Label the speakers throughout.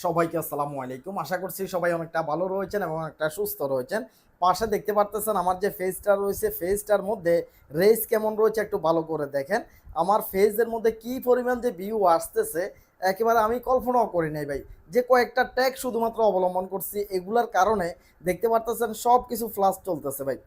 Speaker 1: সবাইকে আসসালামু আলাইকুম। আশা করছি সবাই অনেকটা ভালো রয়েছেন এবং অনেকটা সুস্থ রয়েছেন। পাশে দেখতে পারতেছেন আমার যে ফেজটা রয়েছে, ফেজটার মধ্যে রেস কেমন রয়েছে একটু ভালো করে দেখেন। আমার ফেজের মধ্যে কি পরিমাণ যে ভিউ আসতেছে একেবারে আমি কল্পনাও করি নাই ভাই। যে কয়েকটা ট্যাগ শুধুমাত্র অবলম্বন করছি এগুলার কারণে দেখতে পারতেছেন সবকিছু ফ্লাশ চলতেছে ভাই।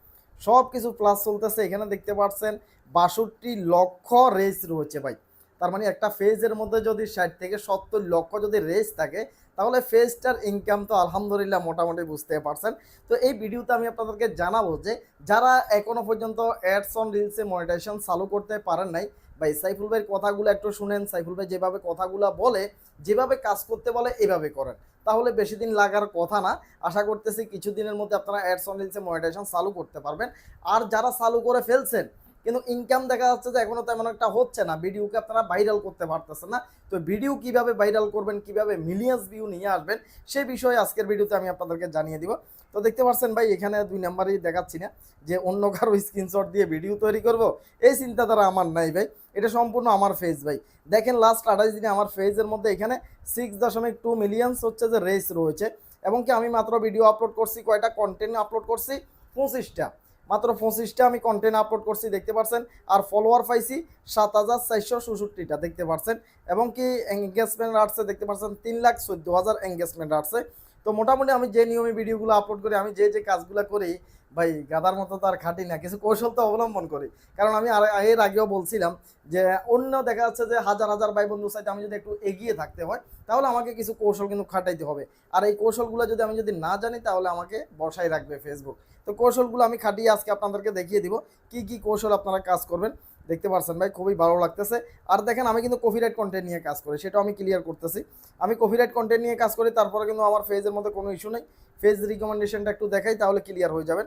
Speaker 1: সবকিছু ফ্লাশ চলতেছে। এখানে দেখতে পাচ্ছেন ৬২ লক্ষ রেস রয়েছে ভাই। তার মানে একটা ফেজের মধ্যে যদি ৬০ থেকে ৭০ লক্ষ যদি রেস থাকে তাহলে ফেজটার ইনকাম তো আলহামদুলিল্লাহ মোটামুটি বুঝতে পারছেন। তো এই ভিডিওতে আমি আপনাদেরকে জানাবো যে যারা এখনো পর্যন্ত অ্যাডস অন রিলসে মনিটাইজেশন চালু করতে পারেন নাই, ভাই সাইফুল ভাইয়ের কথাগুলো একটু শুনেন। সাইফুল ভাই যেভাবে কথাগুলো বলে, যেভাবে কাজ করতে বলে এভাবে করেন, তাহলে বেশি দিন লাগার কথা না। আশা করতেছি কিছুদিনের মধ্যে আপনারা অ্যাডস অন রিলসে মনিটাইজেশন চালু করতে পারবেন। আর যারা চালু করে ফেলছেন কিন্তু ইনকাম দেখা যাচ্ছে যে এখনো তেমন একটা হচ্ছে না, ভিডিওকে আপনারা ভাইরাল করতে পারতেছেন না। তো ভিডিও কিভাবে ভাইরাল করবেন, কিভাবে মিলিয়ন্স ভিউ নিয়ে আসবেন, সেই বিষয়ে আজকের ভিডিওতে আমি আপনাদেরকে জানিয়ে দিব। তো দেখতে পাচ্ছেন ভাই এখানে 2 নাম্বারই দেখাচ্ছি না যে অন্য কারো স্ক্রিনশট দিয়ে ভিডিও তৈরি করব, এই চিন্তাধারা আমার নাই ভাই। এটা সম্পূর্ণ আমার ফেজ ভাই। দেখেন লাস্ট 28 দিনে আমার ফেজের মধ্যে এখানে 6.2 মিলিয়ন্স হচ্ছে যে রেস রয়েছে। এবং কি আমি মাত্র ভিডিও আপলোড করছি কয়টা, কন্টেন্ট আপলোড করছি 25টা, মাত্র 25টা আমি কন্টেন্ট আপলোড করছি দেখতে পাচ্ছেন। আর ফলোয়ার পাইছি ৭,৪৬৬টা দেখতে পাচ্ছেন। এবং কি এঙ্গেজমেন্ট আসছে দেখতে পাচ্ছেন ৩,১৪,০০০ এঙ্গেজমেন্ট আসছে। তো মোটামুটি আমি যে নিয়মে ভিডিওগুলো আপলোড করি, আমি যে কাজগুলো করি ভাই, গাদার মতো তো আর খাটি না, কিছু কৌশল তো অবলম্বন করি। কারণ আমি এর আগেও বলছিলাম যে অন্য দেখা যাচ্ছে যে হাজার হাজার ভাই বন্ধু সাইতে আমি যদি একটু এগিয়ে থাকতে হয় তাহলে আমাকে কিছু কৌশল কিন্তু খাটাইতে হবে। আর এই কৌশলগুলো যদি আমি না জানি তাহলে আমাকে বসাই রাখবে ফেসবুক। তো কৌশলগুলো আমি খাটিয়ে আজকে আপনাদেরকে দেখিয়ে দিব কি কি কৌশল আপনারা কাজ করবেন। দেখতে পাচ্ছেন ভাই খুবই ভালো লাগতেছে। আর দেখেন আমি কিন্তু কপিরাইট কন্টেন্ট নিয়ে কাজ করি, সেটাও আমি ক্লিয়ার করতেছি। আমি কপিরাইট কন্টেন্ট নিয়ে কাজ করি, তারপরে কিন্তু আমার ফেজের মধ্যে কোনো ইস্যু নেই। ফেজ রিকমেন্ডেশনটা একটু দেখাই তাহলে ক্লিয়ার হয়ে যাবেন।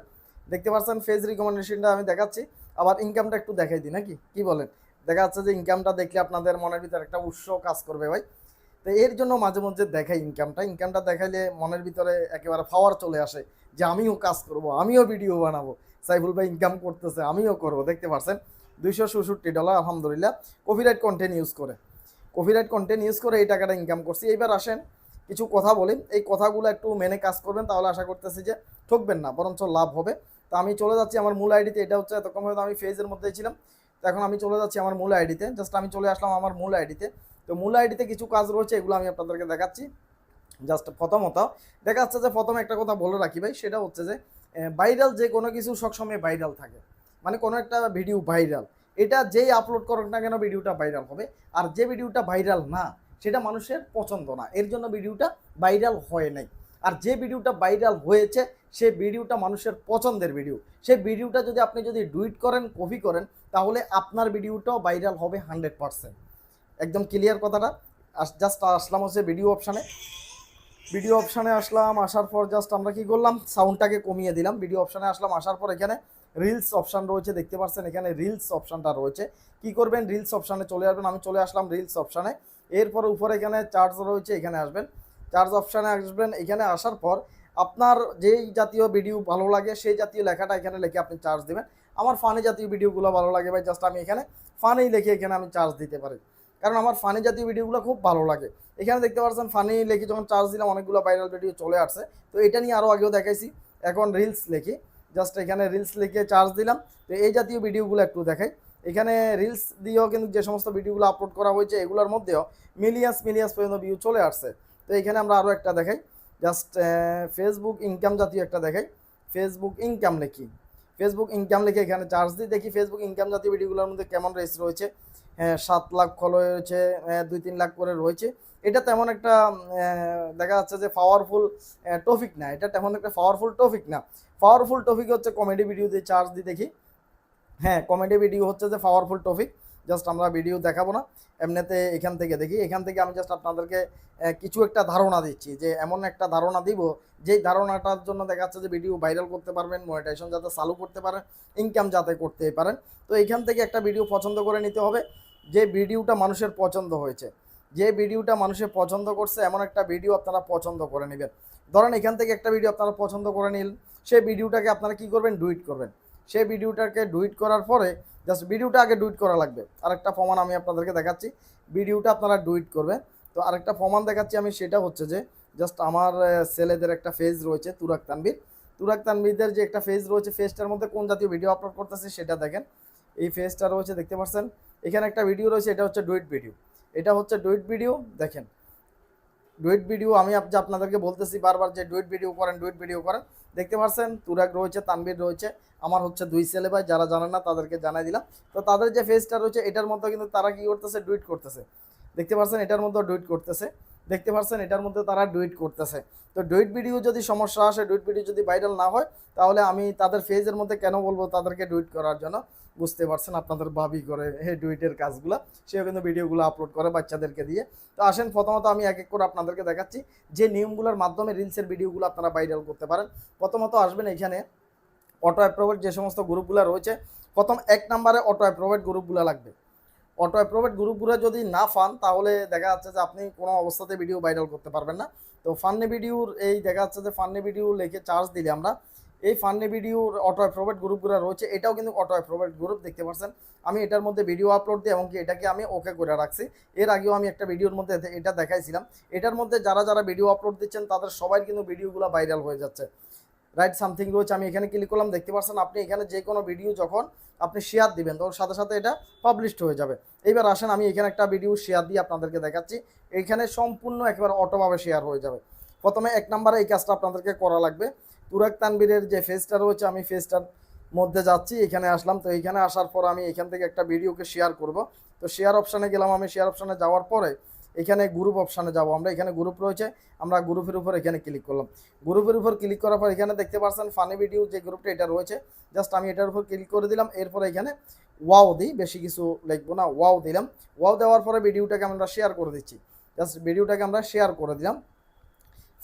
Speaker 1: দেখতে পাচ্ছেন ফেজ রিকমেন্ডেশনটা আমি দেখাচ্ছি। আবার ইনকামটা একটু দেখাই দিই নাকি, কি বলেন? দেখা যাচ্ছে যে ইনকামটা দেখলে আপনাদের মনের ভিতরে একটা উৎসাহ কাজ করবে ভাই। তো এর জন্য মাঝে মধ্যে দেখাই ইনকামটা দেখাইলে মনের ভিতরে একেবারে পাওয়ার চলে আসে যে আমিও কাজ করব, আমিও ভিডিও বানাবো। সাইফুল ভাই ইনকাম করতেছে, আমিও করব। দেখতে পাচ্ছেন $266 আলহামদুলিল্লাহ কপিরাইট কন্টেন্ট ইউজ করে, এই টাকাটা ইনকাম করছি। এইবার আসেন কিছু কথা বলি, এই কথাগুলো একটু মেনে কাজ করবেন তাহলে আশা করতেছি যে ঠকবেন না, বরঞ্চ লাভ হবে। তো আমি চলে যাচ্ছি আমার মূল আইডিতে। এটা হচ্ছে এতক্ষণ হয়তো আমি ফেজের মধ্যেই ছিলাম, তো এখন আমি চলে যাচ্ছি আমার মূল আইডিতে। জাস্ট আমি চলে আসলাম আমার মূল আইডিতে। তো মূল আইডিতে কিছু কাজ রয়েছে, এগুলো আমি আপনাদেরকে দেখাচ্ছি। জাস্ট প্রথমত দেখা যাচ্ছে যে প্রথমে একটা কথা বলে রাখি ভাই, সেটা হচ্ছে যে ভাইরাল যে কোনো কিছু সবসময় ভাইরাল থাকে। মানে কোনো একটা ভিডিও ভাইরাল, এটা যেই আপলোড করুক না কেন ভিডিওটা ভাইরাল হবে। আর যে ভিডিওটা ভাইরাল না সেটা মানুষের পছন্দ না, এর জন্য ভিডিওটা ভাইরাল হয় নাই। আর যে ভিডিওটা ভাইরাল হয়েছে সে ভিডিওটা মানুষের পছন্দের ভিডিও, সেই ভিডিওটা যদি আপনি ডুইট করেন, কপি করেন, তাহলে আপনার ভিডিওটাও ভাইরাল হবে 100%। একদম ক্লিয়ার কথাটা। জাস্ট আসলাম হচ্ছে ভিডিও অপশানে আসলাম। আসার পর জাস্ট আমরা কি করলাম, সাউন্ডটাকে কমিয়ে দিলাম। ভিডিও অপশানে আসলাম, আসার পর এখানে রিলস অপশান রয়েছে দেখতে পাচ্ছেন, এখানে রিলস অপশানটা রয়েছে। কি করবেন, রিলস অপশানে চলে আসবেন। আমি চলে আসলাম রিলস অপশানে। এরপর উপরে এখানে চার্জ রয়েছে, এখানে আসবেন, চার্জ অপশানে আসবেন। এখানে আসার পর আপনার যেই জাতীয় ভিডিও ভালো লাগে সেই জাতীয় লেখাটা এখানে লিখে আপনি চার্জ দেবেন। আমার ফানি জাতীয় ভিডিওগুলো ভালো লাগে ভাই, জাস্ট আমি এখানে ফানি লিখে এখানে আমি চার্জ দিতে পারি, কারণ আমার ফানি জাতীয় ভিডিওগুলো খুব ভালো লাগে। এখানে দেখতে পাচ্ছেন ফানি লিখে যখন চার্জ দিলাম অনেকগুলো ভাইরাল ভিডিও চলে আসছে। তো এটা নিয়ে আরও আগেও দেখাইছি। এখন রিলস লিখি, জাস্ট এখানে রিলস লিখে চার্জ দিলাম। তো এই জাতীয় ভিডিওগুলো একটু দেখাই। এখানে রিলস দিয়েও কিন্তু যে সমস্ত ভিডিওগুলো আপলোড করা হয়েছে এগুলোর মধ্যেও মিলিয়ান্স পর্যন্ত ভিউ চলে আসছে। তো এখানে আমরা আরও একটা দেখাই, জাস্ট ফেসবুক ইনকাম জাতীয় একটা দেখাই। ফেসবুক ইনকাম লিখে এখানে চার্জ দিই, দেখি ফেসবুক ইনকাম জাতীয় ভিডিওগুলোর মধ্যে কেমন রেস রয়েছে। 7 লাখ ফলো রয়েছে, 2-3 লাখ করে রয়েছে। এটা তেমন একটা দেখা যাচ্ছে যে পাওয়ারফুল টপিক না, এটা তেমন একটা পাওয়ারফুল টপিক না। পাওয়ারফুল টপিক হচ্ছে কমেডি ভিডিও দিয়ে চার্জ দিই দেখি। হ্যাঁ, কমেডি ভিডিও হচ্ছে যে পাওয়ারফুল টপিক। জাস্ট আমরা ভিডিও দেখাবো না, এমনিতে এখান থেকে দেখি। এখান থেকে আমি জাস্ট আপনাদেরকে কিছু একটা ধারণা দিচ্ছি, যে এমন একটা ধারণা দিব যেই ধারণাটার জন্য দেখা যাচ্ছে যে ভিডিও ভাইরাল করতে পারবেন, মনিটাইজেশন যাতে চালু করতে পারেন, ইনকাম যাতে করতে পারেন। তো এইখান থেকে একটা ভিডিও পছন্দ করে নিতে হবে, যে ভিডিওটা মানুষের পছন্দ হয়েছে, যে ভিডিওটা মানুষের পছন্দ করছে এমন একটা ভিডিও আপনারা পছন্দ করে নেবেন। ধরেন এখান থেকে একটা ভিডিও আপনারা পছন্দ করে নিলেন, সেই ভিডিওটাকে আপনারা কি করবেন, ডুইট করবেন। সেই ভিডিওটাকে ডুইট করার পরে জাস্ট ভিডিওটা আগে ডুইট করা লাগবে। আরেকটা প্রমাণ আমি আপনাদেরকে দেখাচ্ছি, ভিডিওটা আপনারা ডুইট করবেন। তো তো আরেকটা প্রমাণ দেখাচ্ছি আমি, সেটা হচ্ছে যে জাস্ট আমার ছেলেদের একটা ফেজ রয়েছে তুরাক তানভীরদের যে একটা ফেজ রয়েছে, ফেজটার মধ্যে কোন জাতীয় ভিডিও আপলোড করতেছে সেটা দেখেন। এই ফেজটা রয়েছে, দেখতে পাচ্ছেন এখানে একটা ভিডিও রয়েছে, এটা হচ্ছে ডুইট ভিডিও দেখেন। ডুইট ভিডিও আমি আপনাদেরকে বলতেছি বারবার যে ডুইট ভিডিও করেন। দেখতে পাচ্ছেন তুরাগ রয়েছে, তানভীর রয়েছে, আমার হচ্ছে 2 ছেলে ভাই, যারা জানেন না তাদেরকে জানাই দিলাম। তো তাদের যে ফেজটা রয়েছে এটার মধ্যে কিন্তু তারা কি করতেছে, ডুইট করতেছে। দেখতে পাচ্ছেন এটার মধ্যে ডুইট করতেছে, তারা ডুইট করতেছে। তো ডুইট ভিডিও যদি সমস্যা আসে, ডুইট ভিডিও যদি ভাইরাল না হয়, তাহলে আমি তাদের ফেজের মধ্যে কেন বলবো তাদেরকে ডুইট করার জন্য? বুঝতে পারছেন, আপনাদের ভাবি করে ডুইটের কাজগুলো, সেও কিন্তু ভিডিওগুলো আপলোড করে বাচ্চাদেরকে দিয়ে। তো আসেন প্রথমত আমি এক এক করে আপনাদেরকে দেখাচ্ছি যে নিয়মগুলোর মাধ্যমে রিলসের ভিডিওগুলো আপনারা ভাইরাল করতে পারেন। প্রথমত আসবেন এখানে অটো অ্যাপ্রুভেড যে সমস্ত গ্রুপগুলো রয়েছে, প্রথম 1 নম্বরে অটো অ্যাপ্রুভেড গ্রুপগুলো লাগবে। অটো অ্যাপ্রুভেড গ্রুপগুলো যদি না পান, তাহলে দেখা যাচ্ছে যে আপনি কোনো অবস্থাতে ভিডিও ভাইরাল করতে পারবেন না। তো ফান্নি ভিডিওর এই দেখা যাচ্ছে যে ফান্নি ভিডিও লিখে চার্জ দিলে আমরা এই ফান্নি ভিডিওর অটো অ্যাপ্রুভেড গ্রুপগুলো রয়েছে, এটাও কিন্তু অটো অ্যাপ্রুভেড গ্রুপ। দেখতে পাচ্ছেন আমি এটার মধ্যে ভিডিও আপলোড দিই এবং কি এটাকে আমি ওকে করে রাখছি। এর আগেও আমি একটা ভিডিওর মধ্যে এটা দেখাইছিলাম। এটার মধ্যে যারা ভিডিও আপলোড দিচ্ছেন তাদের সবাই কিন্তু ভিডিওগুলো ভাইরাল হয়ে যাচ্ছে। রাইট সামথিং রয়েছে, আমি এখানে ক্লিক করলাম। দেখতে পাচ্ছেন আপনি এখানে যে কোনো ভিডিও যখন আপনি শেয়ার দিবেন তখন সাথে সাথে এটা পাবলিশড হয়ে যাবে। এইবার আসেন আমি এখানে একটা ভিডিও শেয়ার দিয়ে আপনাদেরকে দেখাচ্ছি, এখানে সম্পূর্ণ একেবারে অটোভাবে শেয়ার হয়ে যাবে। প্রথমে 1 নম্বরে এই কাজটা আপনাদেরকে করা লাগবে। তুরাগ তানভীরের যে ফেজটা রয়েছে, আমি ফেজটার মধ্যে যাচ্ছি, এখানে আসলাম। তো এখানে আসার পর আমি এখান থেকে একটা ভিডিওকে শেয়ার করব। তো শেয়ার অপশানে গেলাম, আমি শেয়ার অপশানে যাওয়ার পরে এখানে গ্রুপ অপশানে যাব আমরা, এখানে গ্রুপ রয়েছে, আমরা গ্রুপের উপর এখানে ক্লিক করলাম। গ্রুপের উপর ক্লিক করার পর এখানে দেখতে পাচ্ছেন ফানি ভিডিও যে গ্রুপটা এটা রয়েছে, জাস্ট আমি এটার উপর ক্লিক করে দিলাম। এরপরে এখানে ওয়াও দিই, বেশি কিছু লিখবো না, ওয়াও দিলাম। ওয়াও দেওয়ার পরে ভিডিওটাকে আমরা শেয়ার করে দিচ্ছি, জাস্ট ভিডিওটাকে আমরা শেয়ার করে দিলাম।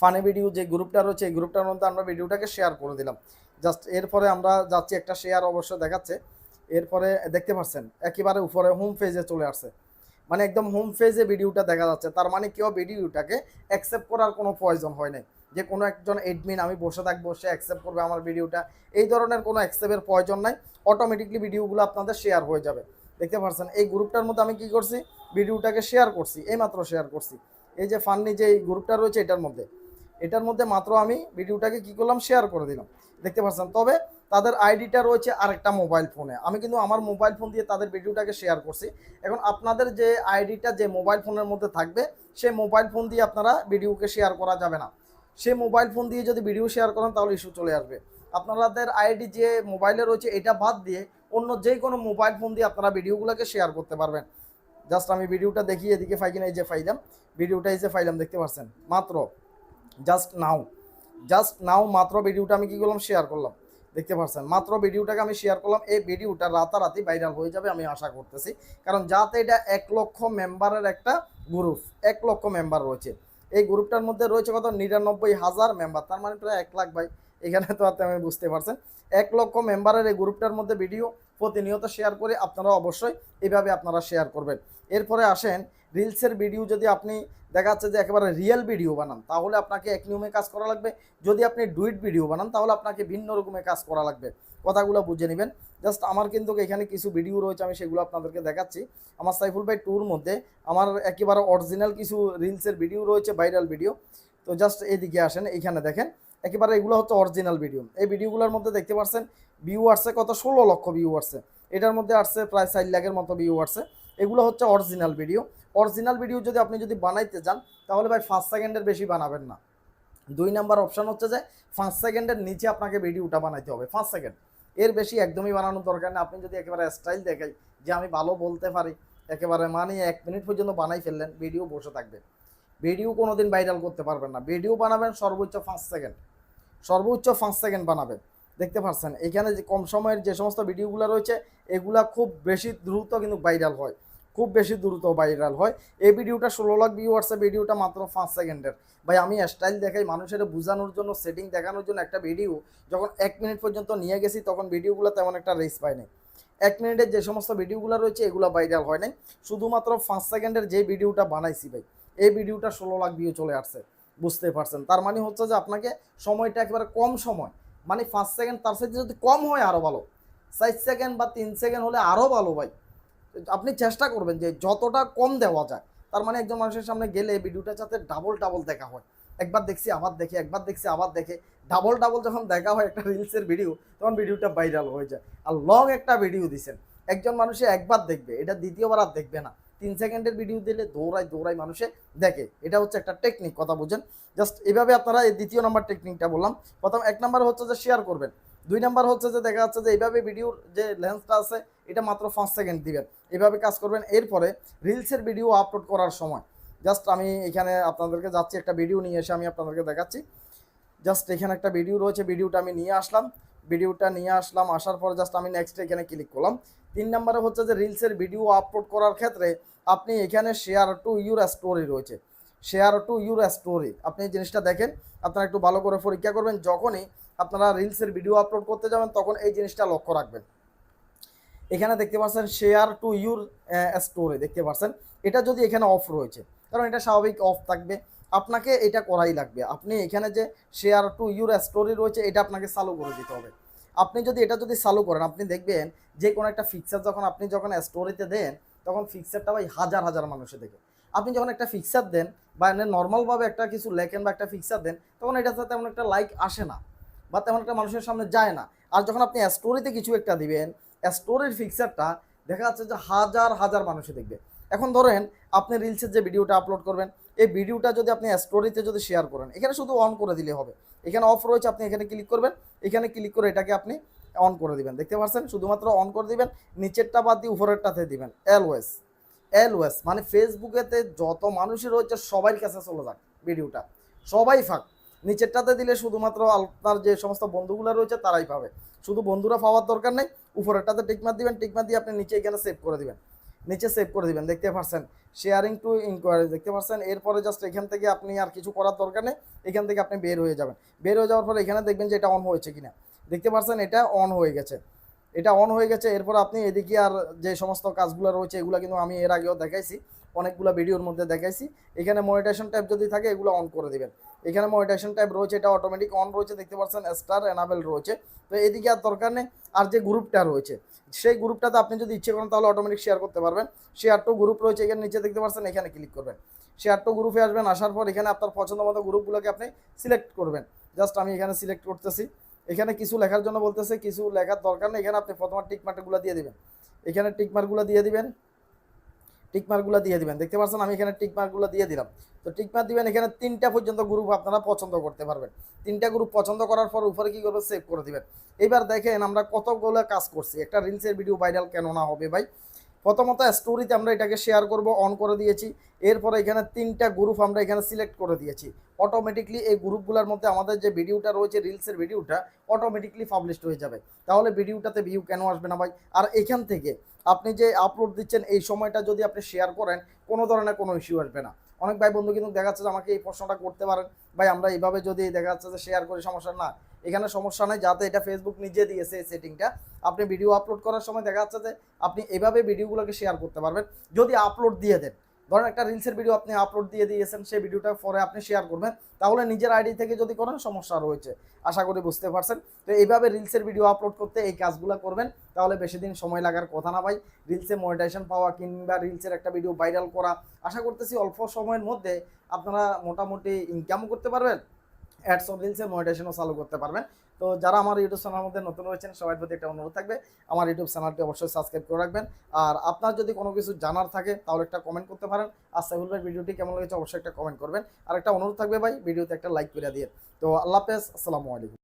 Speaker 1: ফানি ভিডিও যে গ্রুপটা রয়েছে এই গ্রুপটার মধ্যে আমরা ভিডিওটাকে শেয়ার করে দিলাম। জাস্ট এরপরে আমরা যাচ্ছি, একটা শেয়ার অবশ্য দেখাচ্ছে। এরপরে দেখতে পাচ্ছেন একেবারে উপরে হোম পেজে চলে আসছে, মানে একদম হোম পেজে ভিডিওটা দেখা যাচ্ছে। তার মানে কেউ ভিডিওটাকে অ্যাকসেপ্ট করার কোনো প্রয়োজন হয় নাই যে কোনো একজন এডমিন আমি বসে থাকবো সে অ্যাকসেপ্ট করবে আমার ভিডিওটা, এই ধরনের কোনো অ্যাকসেপ্টের প্রয়োজন নাই। অটোমেটিকলি ভিডিওগুলো আপনাদের শেয়ার হয়ে যাবে। দেখতে পাচ্ছেন এই গ্রুপটার মধ্যে আমি কি করছি, ভিডিওটাকে শেয়ার করছি, এইমাত্র শেয়ার করছি। এই যে ফান্নি যে এই গ্রুপটা রয়েছে এটার মধ্যে মাত্র আমি ভিডিওটাকে কি করলাম, শেয়ার করে দিলাম। দেখতে পাচ্ছেন, তবে তাদের আইডিটা রয়েছে আরেকটা মোবাইল ফোনে, আমি কিন্তু আমার মোবাইল ফোন দিয়ে তাদের ভিডিওটাকে শেয়ার করছি। এখন আপনাদের যে আইডিটা যে মোবাইল ফোনের মধ্যে থাকবে সেই মোবাইল ফোন দিয়ে আপনারা ভিডিওকে শেয়ার করা যাবে না। সেই মোবাইল ফোন দিয়ে যদি ভিডিও শেয়ার করেন তাহলে ইস্যু চলে আসবে। আপনাদের আইডি যে মোবাইলে রয়েছে এটা বাদ দিয়ে অন্য যে কোনো মোবাইল ফোন দিয়ে আপনারা ভিডিওগুলোকে শেয়ার করতে পারবেন। জাস্ট আমি ভিডিওটা দেখি, এদিকে ফাইকিনা এই যে ফাইলাম, ভিডিওটা এই যে ফাইলাম, দেখতে পাচ্ছেন মাত্র জাস্ট নাও মাত্র ভিডিওটা আমি কি করলাম, শেয়ার করলাম। দেখতে পাচ্ছেন মাত্র ভিডিওটাকে আমি শেয়ার করলাম। এই ভিডিওটা রাতারাতি ভাইরাল হয়ে যাবে আমি আশা করতেছি, কারণ যাতে এটা 1 লক্ষ মেম্বারের একটা গ্রুপ, 1 লক্ষ মেম্বার রয়েছে এই গ্রুপটার মধ্যে, রয়েছে কত 99,000 মেম্বার, তার মানে প্রায় 1 লাখ ভাই। এখানে তো আপনি বুঝতে পারছেন 1 লক্ষ মেম্বারের এই গ্রুপটার মধ্যে ভিডিও প্রতিনিয়ত শেয়ার করে আপনারা অবশ্যই এইভাবে আপনারা শেয়ার করবেন। এরপরে আসেন রিলসের ভিডিও যদি আপনি দেখা যাচ্ছে যে একেবারে রিয়েল ভিডিও বানান তাহলে আপনাকে এক নিয়মে কাজ করা লাগবে, যদি আপনি ডুইট ভিডিও বানান তাহলে আপনাকে ভিন্ন রকমের কাজ করা লাগবে। কথাগুলো বুঝে নেবেন। জাস্ট আমার কিন্তু এখানে কিছু ভিডিও রয়েছে, আমি সেগুলো আপনাদেরকে দেখাচ্ছি। আমার সাইফুল ভাই ট্যুর মধ্যে আমার একেবারে অরিজিনাল কিছু রিলসের ভিডিও রয়েছে, ভাইরাল ভিডিও। তো জাস্ট এদিকে আসেন, এইখানে দেখেন একেবারে এগুলো হচ্ছে অরিজিনাল ভিডিও। এই ভিডিওগুলোর মধ্যে দেখতে পাচ্ছেন ভিউ আসছে কত, 16 লক্ষ ভিউ আসছে। এটার মধ্যে আসছে প্রায় 4 লাখের মতো ভিউ আসছে। এগুলো হচ্ছে অরিজিনাল ভিডিও। অরিজিনাল ভিডিও যদি আপনি বানাইতে যান তাহলে ভাই 5 সেকেন্ডের বেশি বানাবেন না। 2 নাম্বার অপশান হচ্ছে যে 5 সেকেন্ডের নিচে আপনাকে ভিডিওটা বানাইতে হবে, 5 সেকেন্ড, এর বেশি একদমই বানানোর দরকার নেই। আপনি যদি একেবারে স্টাইল দেখাই যে আমি ভালো বলতে পারি, একেবারে মানে 1 মিনিট পর্যন্ত বানাই ফেললেন, ভিডিও বসে থাকবে, ভিডিও কোনোদিন ভাইরাল করতে পারবেন না। ভিডিও বানাবেন সর্বোচ্চ 5 সেকেন্ড, সর্বোচ্চ 5 সেকেন্ড বানাবেন। দেখতে পাচ্ছেন এখানে যে কম সময়ের যে সমস্ত ভিডিওগুলো রয়েছে এগুলা খুব বেশি দ্রুত কিন্তু ভাইরাল হয়, খুব বেশি দ্রুত ভাইরাল হয়। এই ভিডিওটা 16 লাখ ভিউ আসছে, ভিডিওটা মাত্র 5 সেকেন্ডের। ভাই আমি স্টাইল দেখাই মানুষের বোঝানোর জন্য, সেটিং দেখানোর জন্য একটা ভিডিও যখন 1 মিনিট পর্যন্ত নিয়ে গেছি তখন ভিডিওগুলো তেমন একটা রেস পায় নাই। 1 মিনিটের যে সমস্ত ভিডিওগুলো রয়েছে এগুলো ভাইরাল হয় নাই, শুধুমাত্র 5 সেকেন্ডের যে ভিডিওটা বানাইছি ভাই এই ভিডিওটা 16 লাখ ভিউ চলে আসছে। বুঝতে পারছেন, তার মানে হচ্ছে যে আপনাকে সময়টা একেবারে কম সময়, মানে 5 সেকেন্ড, তার সাথে যদি কম হয় আরও ভালো, 4 সেকেন্ড বা 3 সেকেন্ড হলে আরও ভালো ভাই। আপনি চেষ্টা করবেন যে যতটা কম দেওয়া যায় তার মানে একজন মানুষের সামনে গেলে ভিডিওটা যাতে ডাবল ডাবল দেখা হয়, একবার দেখছি আবার দেখে, একবার দেখছি আবার দেখে, ডাবল ডাবল যখন দেখা হয় একটা রিলসের ভিডিও, তখন ভিডিওটা ভাইরাল হয়ে যায়। আর লং একটা ভিডিও দিচ্ছেন, একজন মানুষে একবার দেখবে, এটা দ্বিতীয়বার আর দেখবে না। 3 সেকেন্ডের ভিডিও দিলে দৌড়ায় দৌড়ায় মানুষে দেখে, এটা হচ্ছে একটা টেকনিক, কথা বুঝেন। জাস্ট এভাবে আপনারা এই দ্বিতীয় নম্বর টেকনিকটা বললাম। প্রথম 1 নম্বর হচ্ছে যে শেয়ার করবেন, 2 নম্বর হচ্ছে যে দেখা যাচ্ছে যে এইভাবে ভিডিওর যে লেন্সটা আছে এটা মাত্র 5 সেকেন্ড দিবেন, এভাবে কাজ করবেন। এরপরে রিলসের ভিডিও আপলোড করার সময় জাস্ট আমি এখানে আপনাদেরকে যাচ্ছি, একটা ভিডিও নিয়ে এসে আমি আপনাদেরকে দেখাচ্ছি। জাস্ট এখানে একটা ভিডিও রয়েছে, ভিডিওটা আমি নিয়ে আসলাম, আসার পর জাস্ট আমি নেক্সট এখানে ক্লিক করলাম। 3 নম্বরে হচ্ছে যে রিলসের ভিডিও আপলোড করার ক্ষেত্রে আপনি এখানে শেয়ার টু ইউর স্টোরি রয়েছে, শেয়ার টু ইউর স্টোরি, আপনি এই জিনিসটা দেখেন, আপনারা একটু ভালো করে পরীক্ষা করবেন। যখনই আপনারা রিলসের ভিডিও আপলোড করতে যাবেন তখন এই জিনিসটা লক্ষ্য রাখবেন। এখানে দেখতে পাচ্ছেন শেয়ার টু ইউর স্টোরি, দেখতে পাচ্ছেন এটা যদি এখানে অফ রয়েছে, কারণ এটা স্বাভাবিক অফ থাকবে, আপনাকে এটা করাই লাগবে। আপনি এখানে যে শেয়ার টু ইউর স্টোরি রয়েছে এটা আপনাকে চালু করে দিতে হবে। আপনি যদি এটা চালু করেন, আপনি দেখবেন যে কোনো একটা ফিক্সার যখন স্টোরিতে দেন, তখন ফিক্সারটা ভাই হাজার হাজার মানুষে দেখে। আপনি যখন একটা ফিক্সার দেন বা নর্মালভাবে একটা কিছু লেখেন বা একটা ফিক্সার দেন, তখন এটাতে তেমন একটা লাইক আসে না বা তেমন একটা মানুষের সামনে যায় না। আর যখন আপনি স্টোরিতে কিছু একটা দিবেন, স্টোরির ফিক্সারটা দেখা যাচ্ছে যে হাজার হাজার মানুষে দেখবে। এখন ধরেন আপনি রিলসের যে ভিডিওটা আপলোড করবেন, এই ভিডিওটা যদি আপনি স্টোরিতে শেয়ার করেন, এখানে শুধু অন করে দিলে হবে, এখানে অফ রয়েছে, আপনি এখানে ক্লিক করবেন, এখানে ক্লিক করে এটাকে আপনি অন করে দিবেন। দেখতে পাচ্ছেন শুধুমাত্র অন করে দিবেন, নিচেরটা বাদ দিয়ে উপরেরটাতে দিবেন এলওয়েস, মানে ফেসবুকেতে যত মানুষই রয়েছে সবার কাছে চলে যাক ভিডিওটা, সবাই ফাঁক। নিচেরটাতে দিলে শুধুমাত্র আপনার যে সমস্ত বন্ধুগুলো রয়েছে তারাই পাবে, শুধু বন্ধুরা পাওয়ার দরকার নেই। উপরেরটাতে টিকমার দিবেন, টিকমার দিয়ে আপনি নিচে এখানে সেভ করে দিবেন, দেখতে পাচ্ছেন শেয়ারিং টু ইনকোয়ারি, দেখতে পাচ্ছেন। এরপরে জাস্ট এখান থেকে আপনি আর কিছু করার দরকার নেই, এখান থেকে আপনি বের হয়ে যাবেন। বের হয়ে যাওয়ার পরে এখানে দেখবেন যে এটা অন হয়েছে কিনা, দেখতে পাচ্ছেন এটা অন হয়ে গেছে, এরপর আপনি এদিকে আর যে সমস্ত কাজগুলো রয়েছে এগুলো কিন্তু আমি এর আগেও দেখাইছি, অনেকগুলো ভিডিওর মধ্যে দেখাইছি। এখানে মনিটাইজেশন ট্যাব যদি থাকে এগুলো অন করে দিবেন, এখানে মনিটাইজেশন ট্যাব রয়েছে, এটা অটোমেটিক অন রয়েছে, দেখতে পাচ্ছেন স্টার এনাবেল রয়েছে। তো এদিকে আর দরকার নেই। আর যে গ্রুপটা রয়েছে সেই গ্রুপটাতে আপনি যদি ইচ্ছে করেন তাহলে অটোমেটিক শেয়ার করতে পারবেন। শেয়ার টু গ্রুপ রয়েছে, এখানে নিচে দেখতে পাচ্ছেন, এখানে ক্লিক করবেন, শেয়ার টু গ্রুপে আসবেন। আসার পর এখানে আপনার পছন্দ মতো গ্রুপগুলোকে আপনি সিলেক্ট করবেন। জাস্ট আমি এখানে সিলেক্ট করতেছি, এখানে কিছু লেখার জন্য বলতেছে, কিছু লেখার দরকার নেই, এখানে আপনি প্রথমে টিকমার্কগুলো দিয়ে দিবেন, এখানে টিকমার্কগুলো দিয়ে দিবেন, দেখতে পাচ্ছেন আমি এখানে টিকমার্কগুলো দিয়ে দিলাম। তো টিকমার্ক দিবেন, এখানে 3টা পর্যন্ত গ্রুপ আপনারা পছন্দ করতে পারবেন। 3টা গ্রুপ পছন্দ করার পর উপরে কি করবেন, সেভ করে দিবেন। এবার দেখেন আমরা কতগুলো কাজ করছি, একটা রিলসের ভিডিও ভাইরাল কেন না হবে ভাই। প্রথমত স্টোরিতে আমরা এটাকে শেয়ার করব, অন করে দিয়েছি। এরপরে এখানে 3টা গ্রুপ আমরা এখানে সিলেক্ট করে দিয়েছি। অটোমেটিকলি এই গ্রুপগুলোর মধ্যে আমাদের যে ভিডিওটা রয়েছে রিলসের ভিডিওটা অটোমেটিকলি পাবলিশড হয়ে যাবে। তাহলে ভিডিওটাতে ভিউ কেন আসবে না ভাই। আর এখান থেকে আপনি যে আপলোড দিচ্ছেন এই সময়টা যদি আপনি শেয়ার করেন, কোনো ধরনের কোনো ইস্যু আসবে না। অনেক ভাই বন্ধু কিন্তু দেখা যাচ্ছে যে আমাকে এই প্রশ্নটা করতে পারেন, ভাই আমরা এইভাবে যদি দেখা যাচ্ছে যে শেয়ার করি সমস্যা না, এখানে সমস্যা নেই, যাতে এটা ফেসবুক নিজে দিয়েছে এই সেটিংটা। আপনি ভিডিও আপলোড করার সময় দেখা যাচ্ছে যে আপনি এভাবে ভিডিওগুলোকে শেয়ার করতে পারবেন। যদি আপলোড দিয়ে দেন, ধরেন একটা রিলসের ভিডিও আপনি আপলোড দিয়ে দিয়েছেন, সেই ভিডিওটা পরে আপনি শেয়ার করবেন, তাহলে নিজের আইডি থেকে যদি করেন সমস্যা রয়েছে, আশা করি বুঝতে পারছেন। তো এইভাবে রিলসের ভিডিও আপলোড করতে এই কাজগুলো করবেন, তাহলে বেশি দিন সময় লাগার কথা না ভাই। রিলসে মনিটাইজেশন পাওয়া কিংবা রিলসের একটা ভিডিও ভাইরাল করা, আশা করতেছি অল্প সময়ের মধ্যে আপনারা মোটামুটি ইনকামও করতে পারবেন, অ্যাডস অন রিলসের মনিটাইজেশনও চালু করতে পারবেন। তো যারা আমার ইউটিউব চ্যানেলের মধ্যে নতুন রয়েছেন সবার প্রতি একটা অনুরোধ থাকবে, আমার ইউটিউব চ্যানেলটি অবশ্যই সাবস্ক্রাইব করে রাখবেন। আর আপনার যদি কোনো কিছু জানার থাকে তাহলে একটা কমেন্ট করতে পারেন। আর সাইফুল ভাই ভিডিওটি কেমন লেগেছে অবশ্যই একটা কমেন্ট করবেন। আর একটা অনুরোধ থাকবে ভাই, ভিডিওতে একটা লাইক করে দিয়ে। তো আল্লাহ হাফেজ, আসসালামু আলাইকুম।